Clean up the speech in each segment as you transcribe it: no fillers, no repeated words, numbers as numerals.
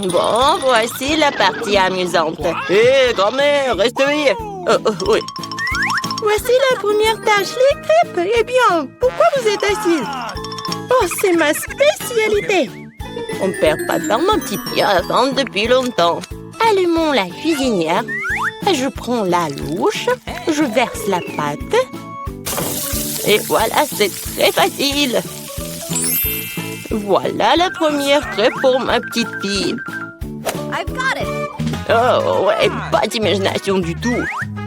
Bon, voici la partie amusante. Hé, grand-mère, reste éveillée. Oui. Voici la première tâche, les crêpes. Eh bien, pourquoi vous êtes assise? Oh, c'est ma spécialité. On ne perd pas de temps, ma petite fille, à attendre depuis longtemps. Allumons la cuisinière. Je prends la louche, je verse la pâte. Et voilà, c'est très facile. Voilà la première crêpe pour ma petite fille. Oh, ouais, pas d'imagination du tout.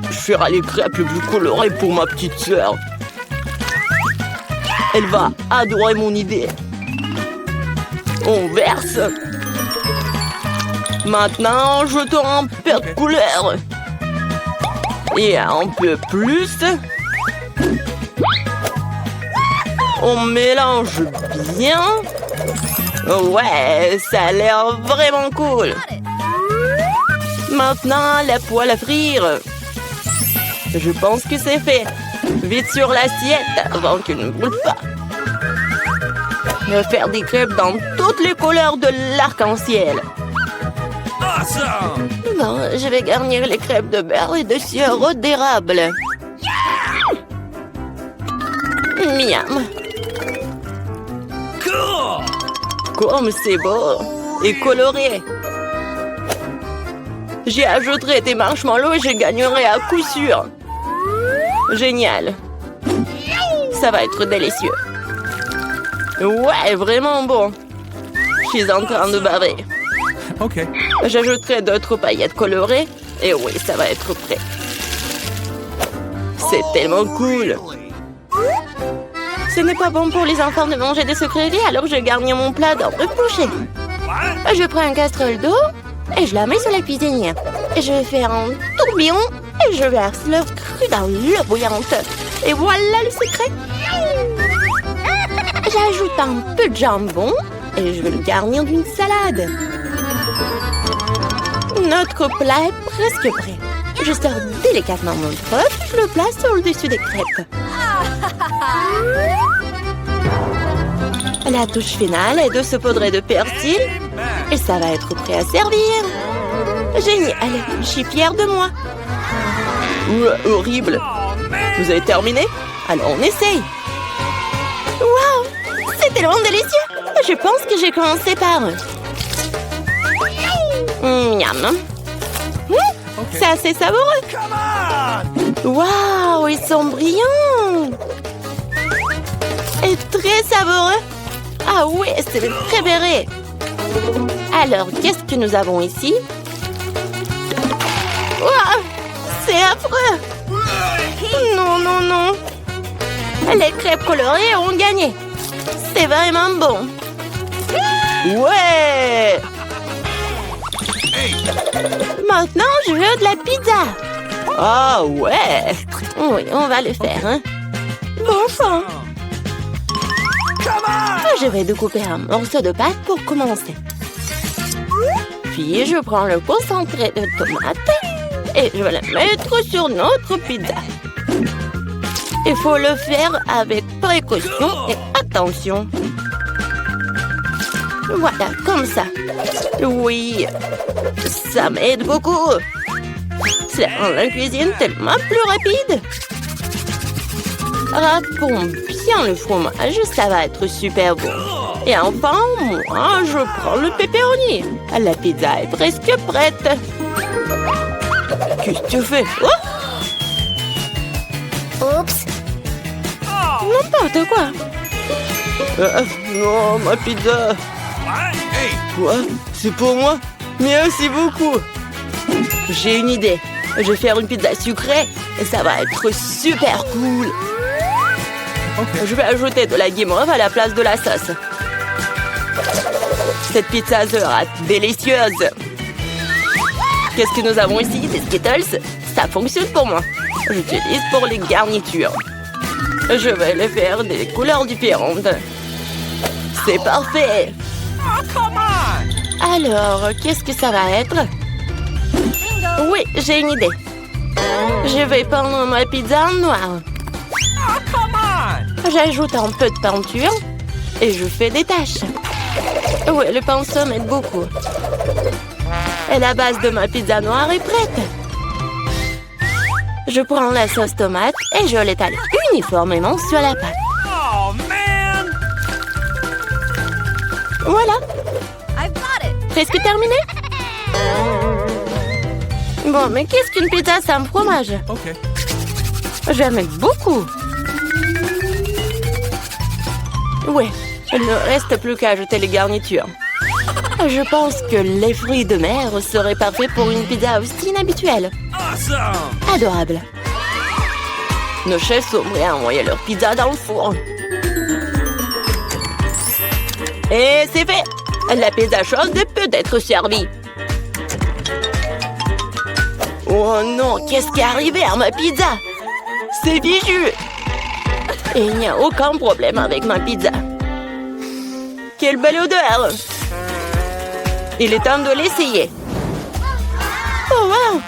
Je ferai les crêpes les plus colorées pour ma petite sœur. Elle va adorer mon idée. On verse. Maintenant, jetons un peu de couleur. Et un peu plus. On mélange bien. Ouais, ça a l'air vraiment cool. Maintenant, la poêle à frire. Je pense que c'est fait. Vite sur l'assiette avant qu'elle ne brûle pas. Je vais faire des crêpes dans toutes les couleurs de l'arc-en-ciel. Awesome! Bon, je vais garnir les crêpes de beurre et de sirop d'érable. Miam! Cool! Comme c'est beau et coloré. J'y ajouterai des marshmallows et je gagnerai à coup sûr. Génial. Ça va être délicieux. Ouais, vraiment bon. Je suis en train de baver. OK. J'ajouterai d'autres paillettes colorées. Et oui, ça va être prêt. C'est tellement cool. Ce n'est pas bon pour les enfants de manger des sucreries, alors je garnis mon plat d'ordre bouché. Je prends une casserole d'eau et je la mets sur la cuisinière. Je vais faire un tourbillon et je verse l'œuf cru dans l'eau bouillante. Et voilà le secret. J'ajoute un peu de jambon et je vais le garnir d'une salade. Notre plat est presque prêt. Je sors délicatement mon œuf, je le place sur le dessus des crêpes. La touche finale est de saupoudrer de persil et ça va être prêt à servir. Génial, je suis fière de moi. Horrible. Vous avez terminé? Alors on essaye. Waouh, c'est tellement délicieux. Je pense que j'ai commencé par... Miam. C'est assez savoureux. Waouh, ils sont brillants. Et très savoureux. Ah oui, c'est mes préférés. Alors, qu'est-ce que nous avons ici? Waouh, c'est affreux. Non, non, non. Les crêpes colorées ont gagné. C'est vraiment bon. Ouais. Maintenant, je veux de la pizza. Ah ouais. Oui, on va le faire, hein. Bon sang. Je vais découper un morceau de pâte pour commencer. Puis, je prends le concentré de tomate et je vais le mettre sur notre pizza. Il faut le faire avec précaution et attention. Voilà, comme ça. Oui, ça m'aide beaucoup. Ça rend la cuisine tellement plus rapide. Râpons bien le fromage, ça va être super bon. Et enfin, moi, je prends le pepperoni. La pizza est presque prête. Qu'est-ce que tu fais? Oups. N'importe quoi. Non, ma pizza. Quoi? C'est pour moi? Merci beaucoup. J'ai une idée. Je vais faire une pizza sucrée et ça va être super cool. Je vais ajouter de la guimauve à la place de la sauce. Cette pizza sera délicieuse. Qu'est-ce que nous avons ici? Des Skittles? Ça fonctionne pour moi. J'utilise pour les garnitures. Je vais les faire des couleurs différentes. C'est parfait. Alors, qu'est-ce que ça va être? Oui, j'ai une idée. Je vais peindre ma pizza en noir. J'ajoute un peu de peinture et je fais des taches. Ouais, le pinceau m'aide beaucoup. Et la base de ma pizza noire est prête. Je prends la sauce tomate et je l'étale uniformément sur la pâte. Oh, man! Voilà, I've got it. presque terminé. Bon, mais qu'est-ce qu'une pizza sans fromage? Okay. Je vais en mettre beaucoup. Ouais, il ne reste plus qu'à ajouter les garnitures. Je pense que les fruits de mer seraient parfaits pour une pizza aussi inhabituelle. Awesome! Adorable. Nos chefs sont prêts à envoyer leur pizza dans le four. Et c'est fait! La pizza chaude peut être servie. Oh non, qu'est-ce qui est arrivé à ma pizza? C'est fichu! Et il n'y a aucun problème avec ma pizza. Quelle belle odeur! Il est temps de l'essayer. Oh wow!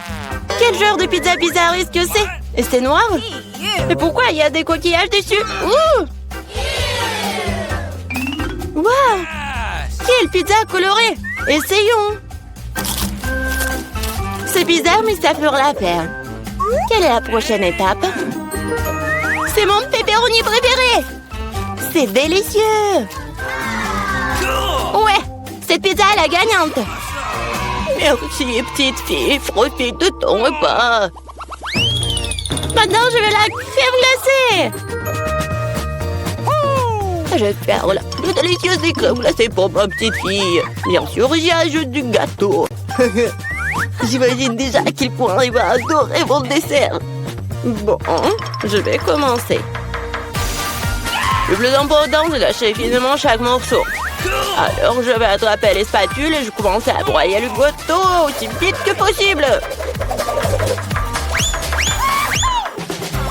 Quel genre de pizza bizarre est-ce que c'est? Et c'est noir? Et pourquoi il y a des coquillages dessus? Ouh! Wow! Quelle pizza colorée! Essayons! C'est bizarre, mais ça fera l'affaire. Quelle est la prochaine étape? C'est mon pepperoni préféré! C'est délicieux! Ouais! Cette pizza est la gagnante! Merci, petite fille. Profite de ton repas. Maintenant, je vais la crème glacée! Je vais faire la plus délicieuse des crèmes glacées pour ma petite fille. Bien sûr, j'y ajoute du gâteau. J'imagine déjà à quel point il va adorer mon dessert. Bon, je vais commencer. Le plus important, c'est d'acheter finement chaque morceau. Alors, je vais attraper les spatules et je commence à broyer le gâteau aussi vite que possible.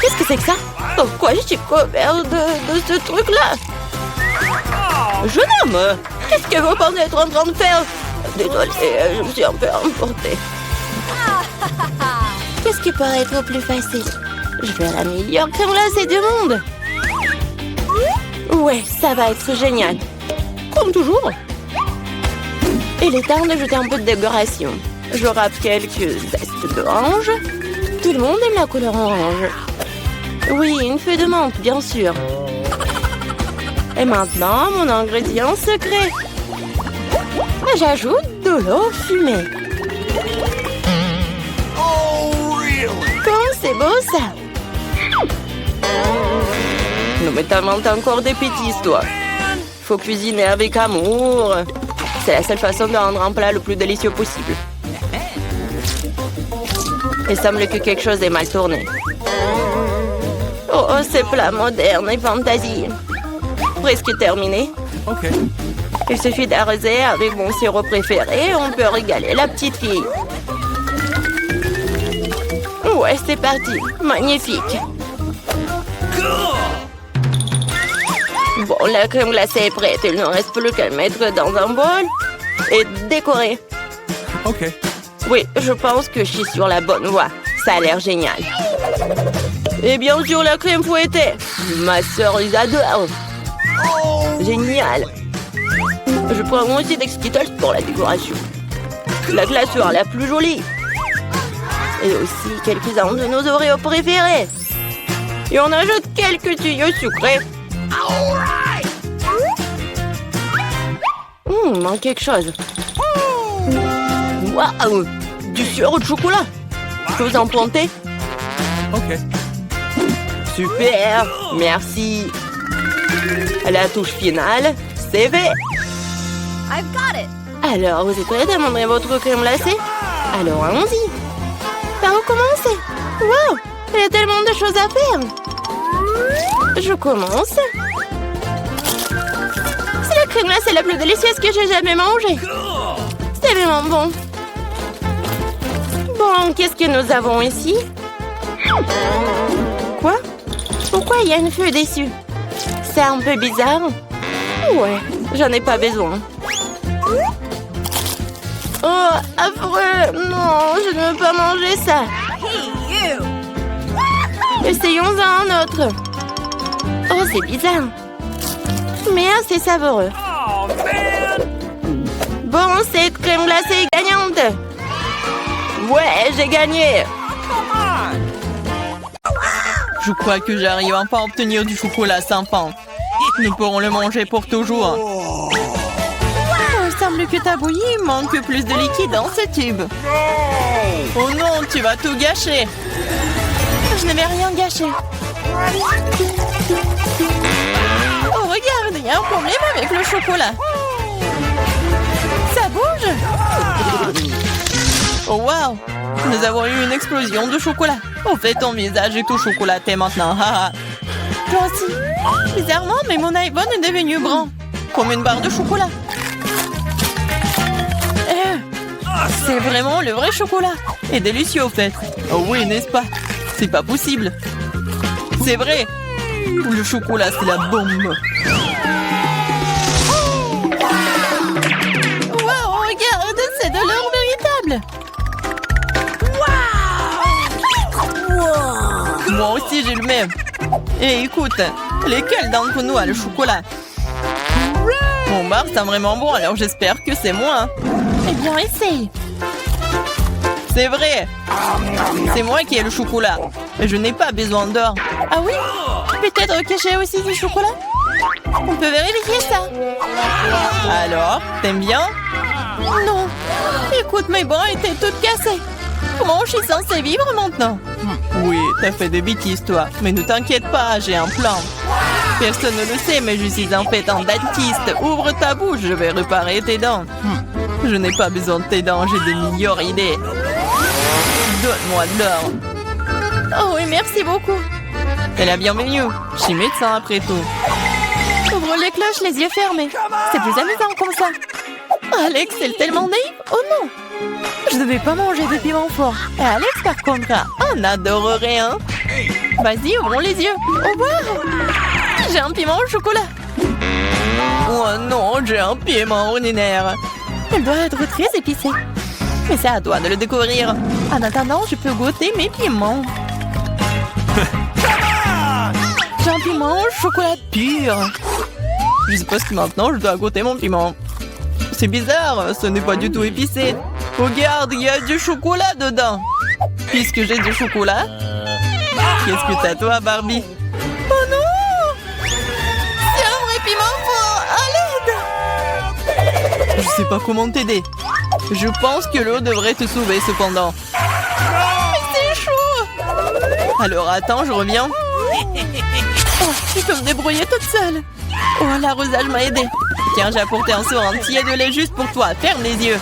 Qu'est-ce que c'est que ça? Pourquoi je suis couvert de ce truc-là? Jeune homme, qu'est-ce que vous pensez être en train de faire? Désolée, je me suis un peu emportée. Qu'est-ce qui pourrait être plus facile? Je vais la meilleure crème glacée du monde. Ouais, ça va être génial. Comme toujours. Il est temps d'ajouter un peu de décoration. Je râpe quelques zestes d'orange. Tout le monde aime la couleur orange. Oui, une feuille de menthe, bien sûr. Et maintenant, mon ingrédient secret. J'ajoute de l'eau fumée. Oh, really? Comme c'est beau, ça. Non, mais t'inventes encore des bêtises, toi. Faut cuisiner avec amour. C'est la seule façon de rendre un plat le plus délicieux possible. Il semble que quelque chose est mal tourné. Oh, ces plats modernes et fantasy. Presque terminé. Okay. Il suffit d'arroser avec mon sirop préféré et on peut régaler la petite fille. Ouais, c'est parti. Magnifique. Bon, la crème glacée est prête. Il ne reste plus qu'à le mettre dans un bol et décorer. OK. Oui, je pense que je suis sur la bonne voie. Ça a l'air génial. Et bien sûr, la crème fouettée. Ma sœur les adore. Génial. Je prends moi aussi des Skittles pour la décoration. La glaceur la plus jolie. Et aussi quelques-uns de nos Oreos préférés. Et on ajoute quelques tuyaux sucrés. Manque quelque chose. Waouh! Du sirop de chocolat. Je peux vous en planter? OK. Super! Merci. La touche finale, c'est fait. I've got it. Alors, vous êtes prêts à demander votre crème glacée? Alors, allons-y. Par où commencer? Wow! Il y a tellement de choses à faire. Je commence. C'est la crème glacée la plus délicieuse que j'ai jamais mangée. C'est vraiment bon. Bon, qu'est-ce que nous avons ici? Quoi? Pourquoi il y a une feuille dessus? C'est un peu bizarre. Ouais, j'en ai pas besoin. Oh, affreux! Non, je ne veux pas manger ça. Hey, you. Essayons un autre. Oh, c'est bizarre. Mais assez savoureux. Oh, man! Bon, cette crème glacée est gagnante. Ouais, j'ai gagné. Je crois que j'arrive enfin à obtenir du chocolat sans fin. Nous pourrons le manger pour toujours. Oh, il semble que ta bouillie manque plus de liquide dans ce tube. Oh non, tu vas tout gâcher. Je ne vais rien gâcher. Oh, regarde, il y a un problème avec le chocolat. Ça bouge. Oh, wow. Nous avons eu une explosion de chocolat. En fait, ton visage est tout chocolaté maintenant. Toi aussi. Bizarrement, mais mon iPhone est devenu brun. Comme une barre de chocolat. C'est vraiment le vrai chocolat. Et délicieux, au fait. Oh oui, n'est-ce pas? C'est pas possible. C'est vrai. Le chocolat, c'est la bombe. Wow, regarde, c'est de l'or véritable. Moi aussi, j'ai le même. Et écoute, lesquels d'entre nous a le chocolat? Mon bar, c'est vraiment bon, alors j'espère que c'est moi. Eh bien, essaye. C'est vrai. C'est moi qui ai le chocolat. Et je n'ai pas besoin d'or. Ah oui? Peut-être que j'ai aussi du chocolat? On peut vérifier ça. Alors, t'aimes bien? Non. Écoute, mes bras étaient toutes cassées. Comment je suis censée vivre maintenant? Oui, t'as fait des bêtises, toi. Mais ne t'inquiète pas, j'ai un plan. Personne ne le sait, mais je suis en fait un dentiste. Ouvre ta bouche, je vais réparer tes dents. Je n'ai pas besoin de tes dents, j'ai de meilleures idées. Donne-moi de l'or. Oh oui, merci beaucoup. C'est la bienvenue. Je suis médecin après tout. Ouvre les cloches, les yeux fermés. C'est plus amusant comme ça. Alex, c'est tellement naïf. Oh non. Je ne devais pas manger de piment fort. Et Alex, par contre, on adorerait, hein. Vas-y, ouvrons les yeux. Au revoir. J'ai un piment au chocolat. Oh non, j'ai un piment ordinaire. Elle doit être très épicée. Mais c'est à toi de le découvrir. En attendant, je peux goûter mes piments. J'ai un piment au chocolat pur. Je suppose que maintenant, je dois goûter mon piment. C'est bizarre, ce n'est pas du tout épicé. Regarde, il y a du chocolat dedans. Puisque j'ai du chocolat, qu'est-ce que t'as toi, Barbie? Oh non! C'est un vrai piment fort! À l'aide! Je sais pas comment t'aider. Je pense que l'eau devrait te sauver cependant. Mais c'est chaud! Alors attends, je reviens. Oh, je peux me débrouiller toute seule. Oh, l'arrosage m'a aidé. Tiens, j'ai apporté un seau entier de lait juste pour toi. Ferme les yeux.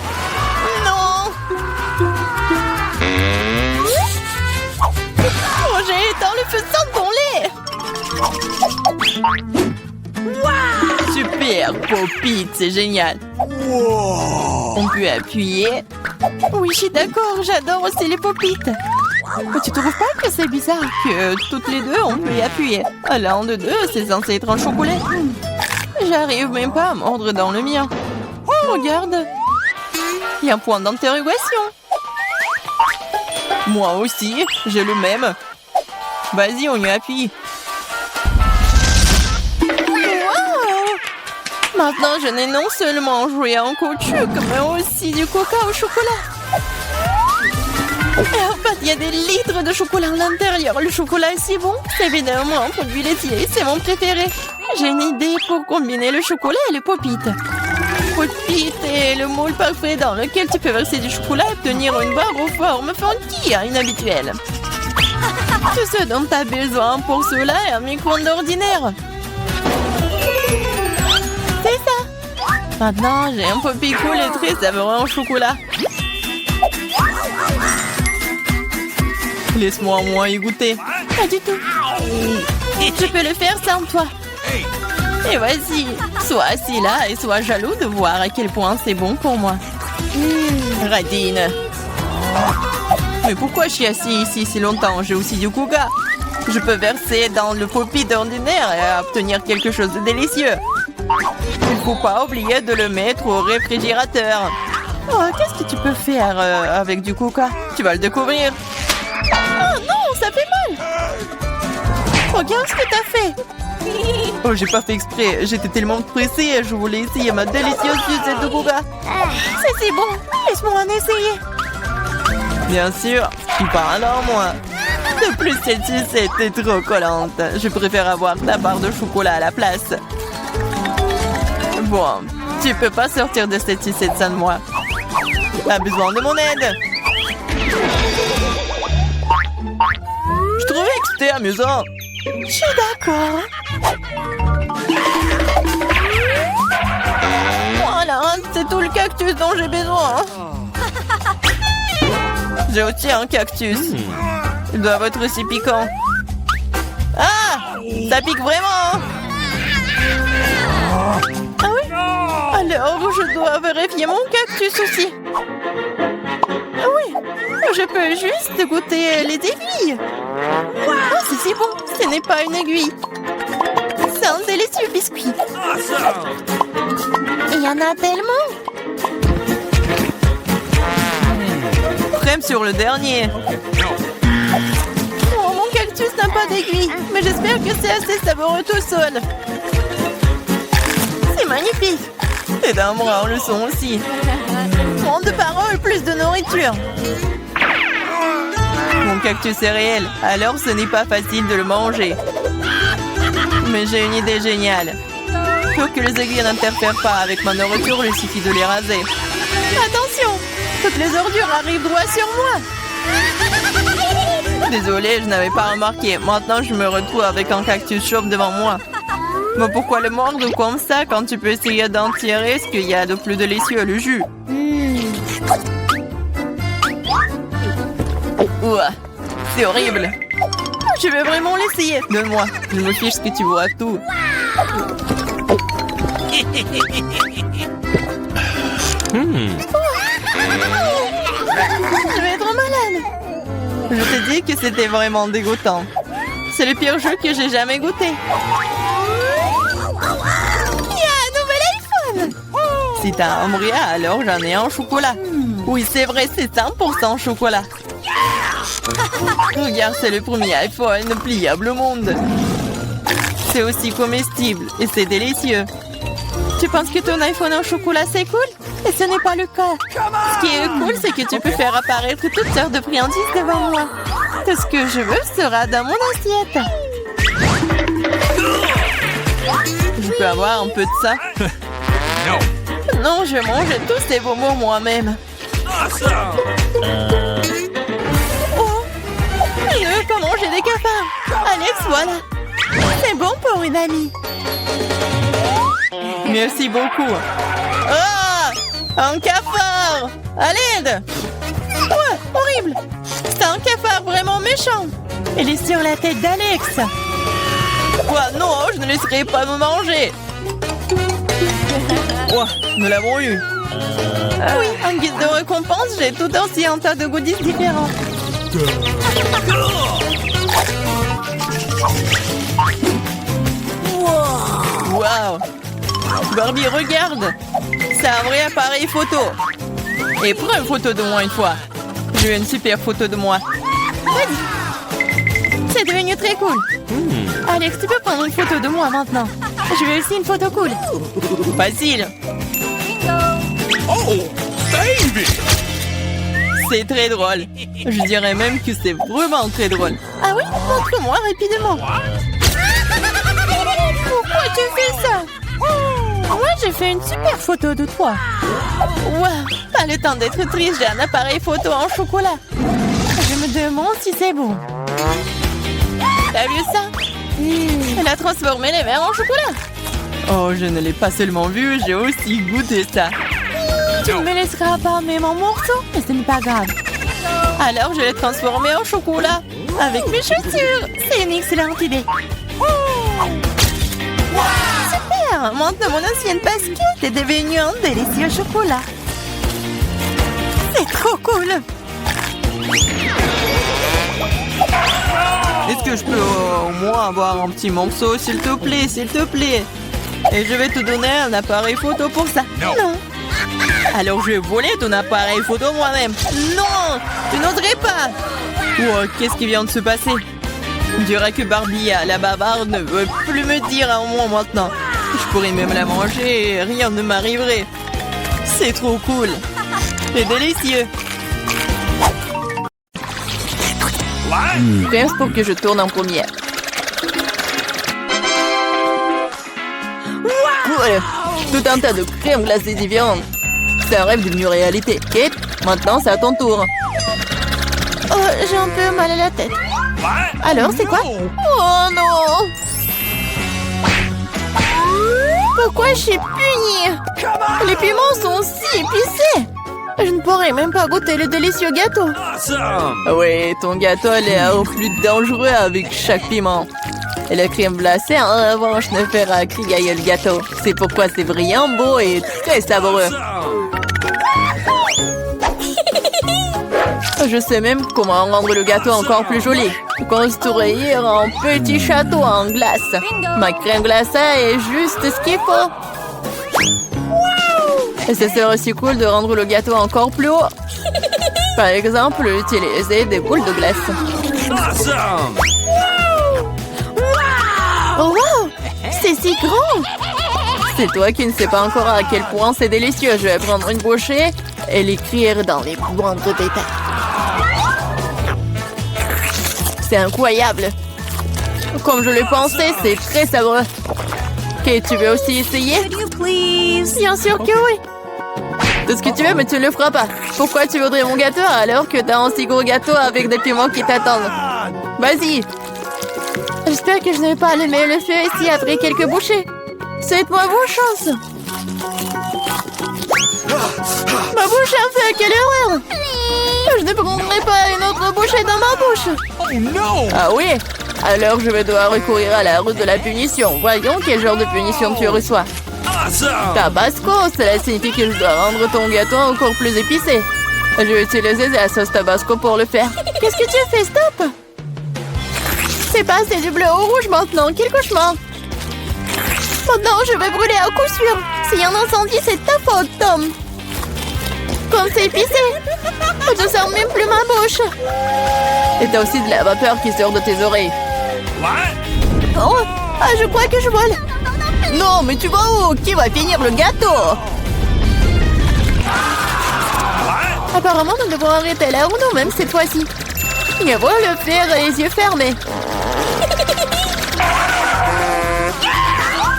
Non! Oh, j'ai éteint le feu sans ton lait. Wow! Super, Popit, c'est génial. On peut appuyer. Oui, je suis d'accord, j'adore aussi les Popites. Mais tu trouves pas que c'est bizarre que toutes les deux, on peut y appuyer? À l'un de deux, c'est censé être un chocolat. J'arrive même pas à mordre dans le mien. Oh, regarde. Il y a un point d'interrogation. Moi aussi, j'ai le même. Vas-y, on y appuie. Wow! Maintenant, je n'ai non seulement joué en caoutchouc, mais aussi du coca au chocolat. Et en fait, il y a des litres de chocolat à l'intérieur. Le chocolat est si bon. C'est évidemment un produit laitier. C'est mon préféré. J'ai une idée pour combiner le chocolat et le Popit. Popit est le moule parfait dans lequel tu peux verser du chocolat et obtenir une barre aux formes funky, inhabituelles. Tout ce dont tu as besoin pour cela est un micro-ondes ordinaire. C'est ça. Maintenant, j'ai un Popit cool et très savoureux en chocolat. Laisse-moi au moins y goûter. Pas du tout. Je peux le faire sans toi. Et vas-y, sois assis là et sois jaloux de voir à quel point c'est bon pour moi. Radine. Mais pourquoi je suis assis ici si longtemps? J'ai aussi du coca. Je peux verser dans le Popit ordinaire et obtenir quelque chose de délicieux. Il ne faut pas oublier de le mettre au réfrigérateur. Oh, qu'est-ce que tu peux faire avec du coca? Tu vas le découvrir. Oh non, ça fait mal. Regarde ce que t'as fait. Oh, j'ai pas fait exprès. J'étais tellement pressée. Je voulais essayer ma délicieuse sucette de coca. C'est si bon. Laisse-moi en essayer. Bien sûr, tu parles en moi. De plus, cette sucette est trop collante. Je préfère avoir ta barre de chocolat à la place. Bon, tu peux pas sortir de cette sucette sans moi. T'as besoin de mon aide. Je trouvais que c'était amusant. Je suis d'accord. Voilà, c'est tout le cactus dont j'ai besoin. J'ai aussi un cactus. Il doit être aussi piquant. Ah! Ça pique vraiment! Ah oui? Alors, je dois vérifier mon cactus aussi. Ah oui! Je peux juste goûter les aiguilles. Oh, c'est si bon! Ce n'est pas une aiguille. C'est un délicieux biscuit. Il y en a tellement. Crème sur le dernier. Oh, mon cactus n'a pas d'aiguille, mais j'espère que c'est assez savoureux tout seul. C'est magnifique. Et d'un bras, le son aussi. Moins de paroles, plus de nourriture. Mon cactus est réel, alors ce n'est pas facile de le manger. Mais j'ai une idée géniale. Pour que les aiguilles n'interfèrent pas avec ma nourriture, il suffit de les raser. Attention! Toutes les ordures arrivent droit sur moi. Désolée, je n'avais pas remarqué. Maintenant, je me retrouve avec un cactus chauve devant moi. Mais pourquoi le mordre comme ça quand tu peux essayer d'en tirer ce qu'il y a de plus délicieux, le jus? Ouah, c'est horrible. Je vais vraiment l'essayer. Donne-moi, je me fiche que tu vois tout. Je vais être malade. Je te dis que c'était vraiment dégoûtant. C'est le pire jeu que j'ai jamais goûté. Il y a un nouvel iPhone. Si t'as un bria, alors j'en ai un au chocolat. Oui, c'est vrai, c'est 100% chocolat. Regarde, c'est le premier iPhone pliable au monde. C'est aussi comestible et c'est délicieux. Tu penses que ton iPhone en chocolat, c'est cool? Et ce n'est pas le cas. Ce qui est cool, c'est que tu peux faire apparaître toutes sortes de friandises devant moi. Tout ce que je veux sera dans mon assiette. Je peux avoir un peu de ça? Non, je mange tous ces bonbons moi-même. Oh, je ne veux pas manger des cafards. Alex, voilà. C'est bon pour une amie. Merci beaucoup. Ah! Un cafard! À l'aide! Ouais, horrible! C'est un cafard vraiment méchant! Il est sur la tête d'Alex! Quoi? Non, je ne laisserai pas me manger! Ouah, nous l'avons eu! Ah oui, en guise de récompense, j'ai tout aussi un tas de goodies différents. Wow! Barbie, regarde! C'est un vrai appareil photo! Et prends une photo de moi une fois! Je veux une super photo de moi! Vas-y! C'est devenu très cool! Alex, tu peux prendre une photo de moi maintenant! Je veux aussi une photo cool! Facile! Oh, baby! C'est très drôle! Je dirais même que c'est vraiment très drôle! Ah oui? Montre-moi rapidement! Pourquoi tu fais ça? Moi, j'ai fait une super photo de toi. Waouh! Pas le temps d'être triste, j'ai un appareil photo en chocolat! Je me demande si c'est bon. T'as vu ça? Elle a transformé les verres en chocolat! Oh, je ne l'ai pas seulement vu, j'ai aussi goûté ça! Tu ne me laisseras pas même en morceau, mais ce n'est pas grave. Alors, je l'ai transformé en chocolat! Avec mes chaussures! C'est une excellente idée. Super! Maintenant, mon ancienne basket est devenue un délicieux chocolat! C'est trop cool. Est-ce que je peux au moins avoir un petit morceau, s'il te plaît, s'il te plaît? Et je vais te donner un appareil photo pour ça. Non. Alors je vais voler ton appareil photo moi-même. Non! Tu n'oserais pas! Oh, qu'est-ce qui vient de se passer? On dirait que Barbie, la bavarde, ne veut plus me dire un mot maintenant. Je pourrais même la manger et rien ne m'arriverait. C'est trop cool. C'est délicieux. Pense pour que je tourne en première. Cool. Tout un tas de crèmes glacées différentes. C'est un rêve devenu réalité. Kate, maintenant c'est à ton tour. Oh, j'ai un peu mal à la tête. Alors, c'est quoi? Oh non! Pourquoi je suis punie? Les piments sont si épicés. Je ne pourrais même pas goûter le délicieux gâteau. Awesome! Oui, ton gâteau a l'air au plus dangereux avec chaque piment. Et la crème glacée, en revanche, ne fera crier le gâteau. C'est pourquoi c'est brillant, beau et très savoureux. Je sais même comment rendre le gâteau encore plus joli. Construire un petit château en glace. Ma crème glacée est juste ce qu'il faut. Et ce serait aussi cool de rendre le gâteau encore plus haut. Par exemple, utiliser des boules de glace. Awesome! Oh wow! C'est si grand! C'est toi qui ne sais pas encore à quel point c'est délicieux. Je vais prendre une bouchée et l'écrire dans les moindres détails. C'est incroyable. Comme je le pensais, c'est très savoureux. Ok, tu veux aussi essayer? Could you please? Bien sûr que oui! Tout ce que tu veux, mais tu ne le feras pas. Pourquoi tu voudrais mon gâteau alors que t'as un si gros gâteau avec des piments qui t'attendent? Vas-y! J'espère que je ne vais pas allumer le feu ici après quelques bouchées. Souhaite-moi bonne chance. Ma bouche a fait, quelle horreur! Je ne prendrai pas une autre bouchée dans ma bouche. Oh no! Ah oui? Alors je vais devoir recourir à la route de la punition. Voyons quel genre de punition tu reçois. Awesome! Tabasco, cela signifie que je dois rendre ton gâteau encore plus épicé. Je vais utiliser la sauce Tabasco pour le faire. Qu'est-ce que tu fais? Stop! C'est passé du bleu au rouge maintenant. Quel cauchemar! Maintenant, je vais brûler à coup sûr. S'il y a un incendie, c'est ta faute, Tom. Comme c'est épicé. Je ne sens même plus ma bouche. Et t'as aussi de la vapeur qui sort de tes oreilles. What? Oh, ah, je crois que je vole. Non, mais tu vas où? Qui va finir le gâteau? Apparemment, nous devons arrêter la roue nous-mêmes cette fois-ci. Il va le faire les yeux fermés.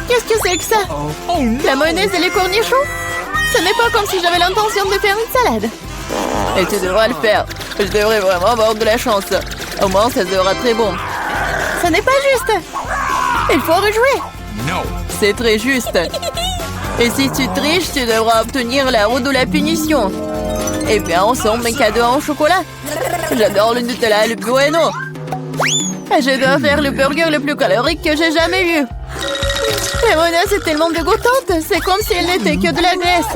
Qu'est-ce que c'est que ça? Oh no! La mayonnaise et les cornichons? Ce n'est pas comme si j'avais l'intention de faire une salade. Et tu devras le faire. Je devrais vraiment avoir de la chance. Au moins, ça sera très bon. Ce n'est pas juste. Il faut rejouer. No! C'est très juste. Et si tu triches, tu devras obtenir la roue de la punition. Eh bien, ensemble, mes cadeaux en chocolat. J'adore le Nutella et le Bueno. Je dois faire le burger le plus calorique que j'ai jamais vu. La mayonnaise est tellement dégoûtante. C'est comme si elle n'était que de la graisse.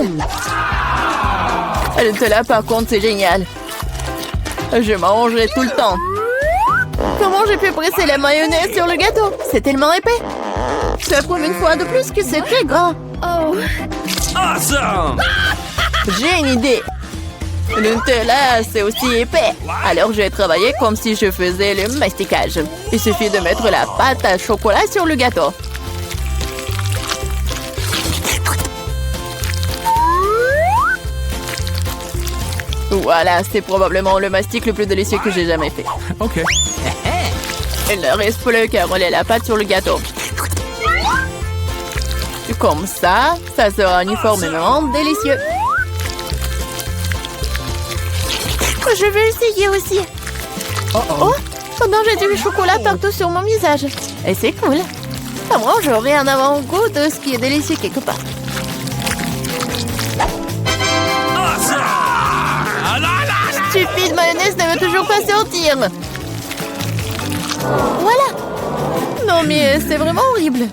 Le Nutella, par contre, c'est génial. Je mangerai tout le temps. Comment j'ai pu presser la mayonnaise sur le gâteau? C'est tellement épais. Ça prouve une fois de plus que c'est très gras. Oh. Awesome! J'ai une idée. Le Nutella, c'est aussi épais. Alors, je vais travailler comme si je faisais le masticage. Il suffit de mettre la pâte à chocolat sur le gâteau. Voilà, c'est probablement le mastic le plus délicieux que j'ai jamais fait. Okay. Il ne reste plus qu'à rouler la pâte sur le gâteau. Comme ça, ça sera uniformément délicieux. Je veux essayer aussi. Oh, pendant j'ai du chocolat partout sur mon visage. Et c'est cool. À moi, j'aurai un avant-goût de ce qui est délicieux quelque part. Awesome! Ah, la, la, la. Stupide mayonnaise ne veut toujours pas sortir. Voilà. Non mais c'est vraiment horrible.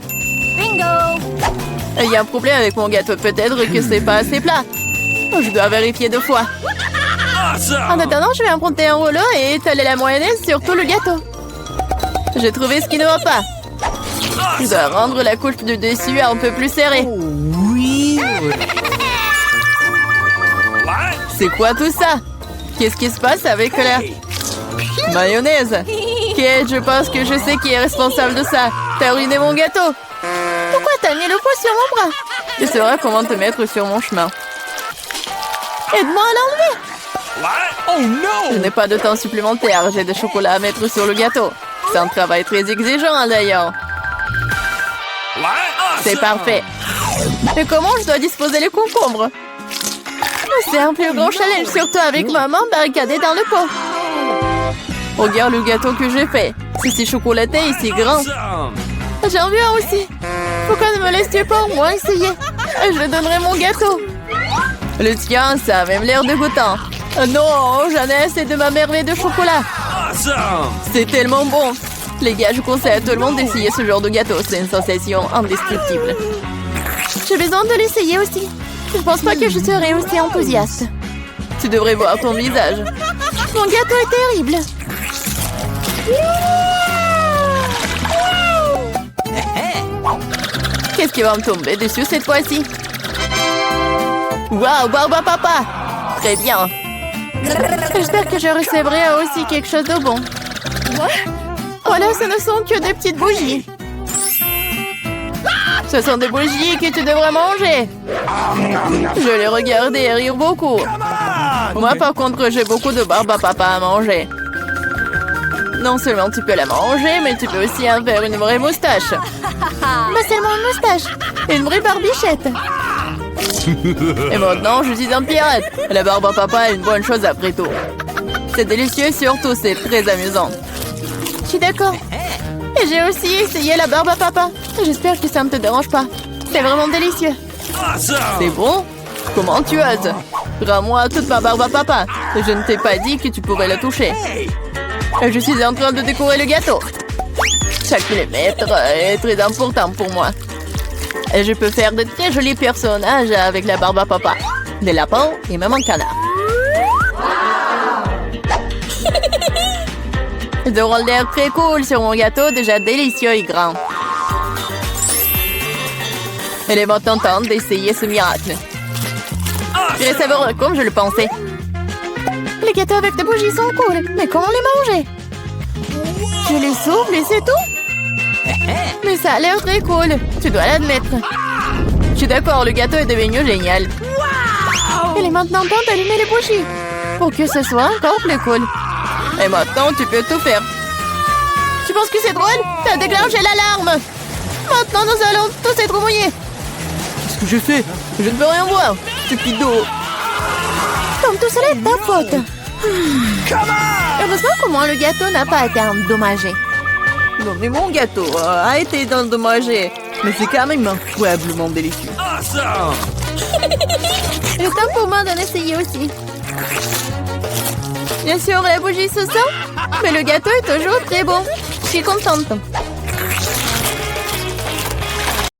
Bingo! Il y a un problème avec mon gâteau. Peut-être que c'est pas assez plat. Je dois vérifier 2 fois. En Awesome! attendant, je vais emprunter un rouleau et étaler la mayonnaise sur tout le gâteau. J'ai trouvé ce qui ne va pas. Je dois rendre la couche du dessus un peu plus serrée. What? C'est quoi tout ça? Qu'est-ce qui se passe avec la mayonnaise? Kate, je pense que je sais qui est responsable de ça. T'as ruiné mon gâteau. Pourquoi t'as mis le poids sur mon bras? Tu sauras comment te mettre sur mon chemin. Aide-moi à l'enlever. Oh no! Je n'ai pas de temps supplémentaire. J'ai des chocolats à mettre sur le gâteau. C'est un travail très exigeant, d'ailleurs. C'est parfait. Et comment je dois disposer les concombres? C'est un plus grand challenge, surtout avec maman barricadée dans le pot. Regarde le gâteau que j'ai fait. C'est si chocolaté et si grand. Awesome! J'en veux un aussi. Pourquoi ne me laisses-tu pas au moins essayer? Je donnerai mon gâteau. Le tien, ça a même l'air dégoûtant. Non, j'en ai assez de ma merveille de chocolat. Awesome! C'est tellement bon. Les gars, je conseille à tout le monde d'essayer ce genre de gâteau. C'est une sensation indestructible. J'ai besoin de l'essayer aussi. Je pense pas que je serai aussi enthousiaste. Tu devrais voir ton visage. Mon gâteau est terrible. Qu'est-ce qui va me tomber dessus cette fois-ci? Waouh, Barba Papa! Très bien. J'espère que je recevrai aussi quelque chose de bon. Voilà, ce ne sont que des petites bougies. Ce sont des bougies que tu devrais manger. Je les regardais et rire beaucoup. Moi, par contre, j'ai beaucoup de Barba Papa à manger. Non seulement tu peux la manger, mais tu peux aussi en faire une vraie moustache. Mais seulement une moustache. Une vraie barbichette. Et maintenant, je suis un pirate. La barbe à papa est une bonne chose après tout. C'est délicieux, surtout c'est très amusant. Je suis d'accord. Et j'ai aussi essayé la barbe à papa. J'espère que ça ne te dérange pas. C'est vraiment délicieux. Awesome! C'est bon? Comment tu oses? Rends-moi toute ma barbe à papa. Je ne t'ai pas dit que tu pourrais la toucher. Je suis en train de décorer le gâteau. Chaque millimètre est très important pour moi. Et je peux faire de très jolis personnages avec la barbe à papa. Des lapins et même un canard. De rôle d'air très cool sur mon gâteau, déjà délicieux et grand. Elle est maintenant temps d'essayer ce miracle. Je les savoureux comme je le pensais. Les gâteaux avec des bougies sont cool. Mais comment les manger? Je les souffle et c'est tout? Mais ça a l'air très cool. Tu dois l'admettre. Je suis d'accord, le gâteau est devenu génial. Il est maintenant temps d'allumer les bougies. Pour que ce soit encore plus cool. Et maintenant, tu peux tout faire. Tu penses que c'est drôle? T'as déclenché l'alarme. Maintenant, nous allons tous être mouillés. Qu'est-ce que je fais? Je ne peux rien voir. Stupido. Donc tout cela est ta faute. Heureusement qu'au moins le gâteau n'a pas été endommagé. Non, mais mon gâteau a été endommagé. Mais c'est quand même incroyablement délicieux. Awesome! Il est temps pour moi d'en essayer aussi. Bien sûr, la bougie se sent, mais le gâteau est toujours très bon. Je suis contente.